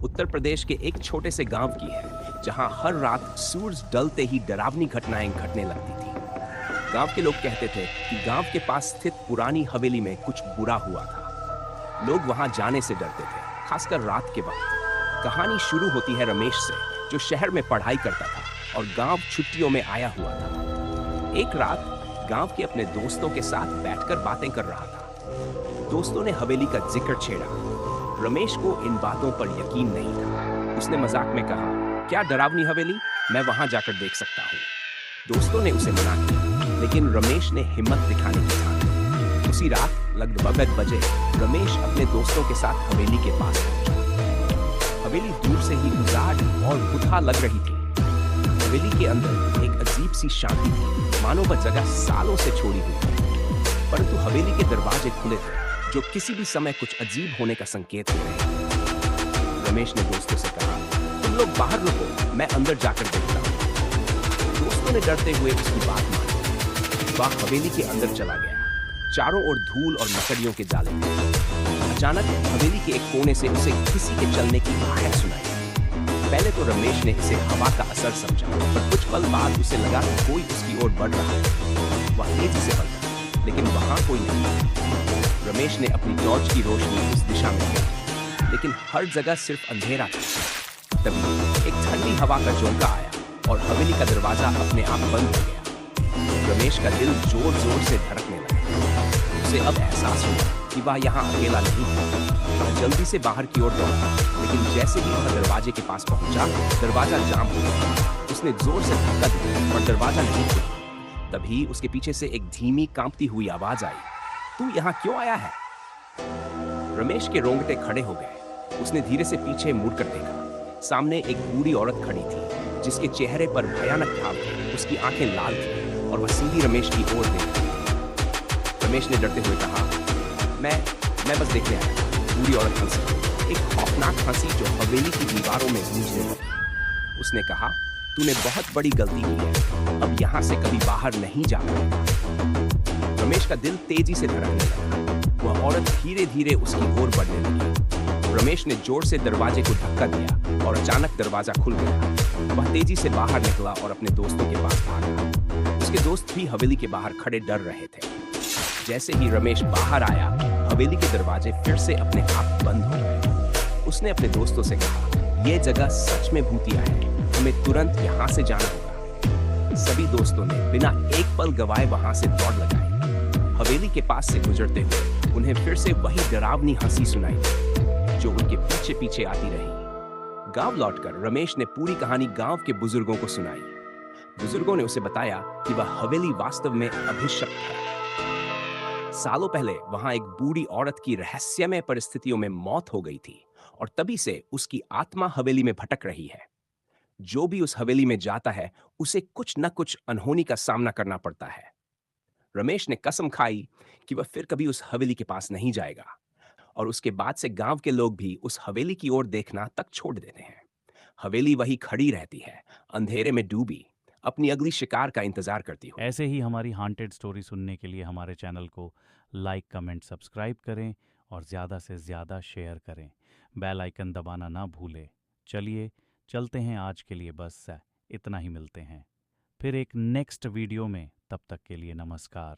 उत्तर प्रदेश के एक छोटे से गांव की है, जहां हर रात सूरज डलते ही डरावनी घटनाएं घटने लगती थी। गांव के लोग कहते थे कि गांव के पास स्थित पुरानी हवेली में कुछ बुरा हुआ था। लोग वहां जाने से डरते थे, खासकर रात के वक्त। कहानी शुरू होती है रमेश से, जो शहर में पढ़ाई करता था और गांव छुट्टियों में आया हुआ था। एक रात गांव के अपने दोस्तों के साथ बैठकर बातें कर रहा था। दोस्तों ने हवेली का जिक्र छेड़ा। रमेश को इन बातों पर यकीन नहीं था। उसने मजाक में कहा, क्या डरावनी हवेली? मैं वहां जाकर देख सकता हूँ। दोस्तों ने उसे मना किया, लेकिन रमेश ने हिम्मत दिखाने की ठानी। उसी रात लगभग 1 बजे रमेश अपने दोस्तों के साथ हवेली के पास पहुंचा। हवेली दूर से ही उजाड़ और बुढ़ा लग रही थी। हवेली के अंदर एक अजीब सी शांति थी, मानो वह जगह सालों से छोड़ी हुई थी। परंतु हवेली के दरवाजे खुले थे, जो किसी भी समय कुछ अजीब होने का संकेत दे रहे थे। रमेश ने दोस्तों से कहा, तुम लोग बाहर रुको, मैं अंदर जाकर देखता हूँ। दोस्तों ने डरते हुए उसकी बात मानी। वह हवेली के अंदर चला गया। चारों ओर धूल और मकड़ियों के जाले थे। अचानक हवेली के एक कोने से उसे किसी के चलने की आहट सुनाई। पहले तो रमेश ने इसे हवा का असर समझा, पर कुछ पल बाद उसे लगा कि कोई उसकी ओर बढ़ रहा है। वह तेजी से बढ़ा, लेकिन वहां कोई नहीं। रमेश ने अपनी टॉर्च की रोशनी उस दिशा में दी, लेकिन हर जगह सिर्फ अंधेरा था। तभी एक ठंडी हवा का झोंका आया और हवेली का दरवाजा अपने आप बंद हो गया। रमेश का दिल जोर जोर से धड़कने लगा। उसे अब एहसास हुआ कि वह यहाँ अकेला नहीं था। वह जल्दी से बाहर की ओर दौड़ा, लेकिन जैसे ही वह दरवाजे के पास पहुंचा, दरवाजा जाम हो गया। उसने जोर से धक्का दिया और दरवाजा नहीं खुला। तभी उसके पीछे से एक धीमी कांपती हुई आवाज आई, तू यहाँ क्यों आया है? रमेश के रोंगटे खड़े हो गए। उसने धीरे से पीछे मुड़कर देखा। सामने एक बूढ़ी औरत खड़ी थी, जिसके चेहरे पर भयानक भाव थे। उसकी आंखें लाल थी और वह सीधी रमेश की ओर देख रही थी। रमेश ने डरते हुए कहा, मैं बस देखने आया था। बूढ़ी औरत हंसी, एक खौफनाक हंसी जो हवेली की दीवारों में गूंजने लगी। उसने कहा, तूने बहुत बड़ी गलती की है, अब यहाँ से कभी बाहर नहीं जा पाएगा। रमेश का दिल तेजी से धड़कने लगा। वह औरत धीरे धीरे उसकी ओर बढ़ने लगी। रमेश ने जोर से दरवाजे को धक्का दिया और अचानक दरवाजा खुल गया। वह तेजी से बाहर निकला और अपने दोस्तों के पास भागा। उसके दोस्त भी हवेली के बाहर खड़े डर रहे थे। जैसे ही रमेश बाहर आया, हवेली के दरवाजे फिर से अपने आप बंद हो गए। उसने अपने दोस्तों से कहा, यह जगह सच में भूतिया है, हमें तुरंत यहाँ से जाना होगा। सभी दोस्तों ने बिना एक पल गवाए वहां से दौड़ लगाई। हवेली के पास से गुजरते हुए उन्हें फिर से वही डरावनी हंसी सुनाई, जो उनके पीछे पीछे आती रही। गांव लौटकर रमेश ने पूरी कहानी गांव के बुजुर्गों को सुनाई। बुजुर्गों ने उसे बताया कि वह हवेली वास्तव में अभिशप्त है। सालों पहले वहां एक बूढ़ी औरत की रहस्यमय परिस्थितियों में मौत हो गई थी और तभी से उसकी आत्मा हवेली में भटक रही है। जो भी उस हवेली में जाता है, उसे कुछ न कुछ अनहोनी का सामना करना पड़ता है। रमेश ने कसम खाई कि वह फिर कभी उस हवेली के पास नहीं जाएगा, और उसके बाद से गांव के लोग भी उस हवेली की ओर देखना तक छोड़ देते हैं। हवेली वही खड़ी रहती है, अंधेरे में डूबी, अपनी अगली शिकार का इंतजार करती हुई। ऐसे ही हमारी हॉन्टेड स्टोरी सुनने के लिए हमारे चैनल को लाइक कमेंट सब्सक्राइब करें और ज़्यादा से ज़्यादा शेयर करें। बेल आइकन दबाना ना भूलें। चलिए चलते हैं, आज के लिए बस इतना ही। मिलते हैं फिर एक नेक्स्ट वीडियो में। तब तक के लिए नमस्कार।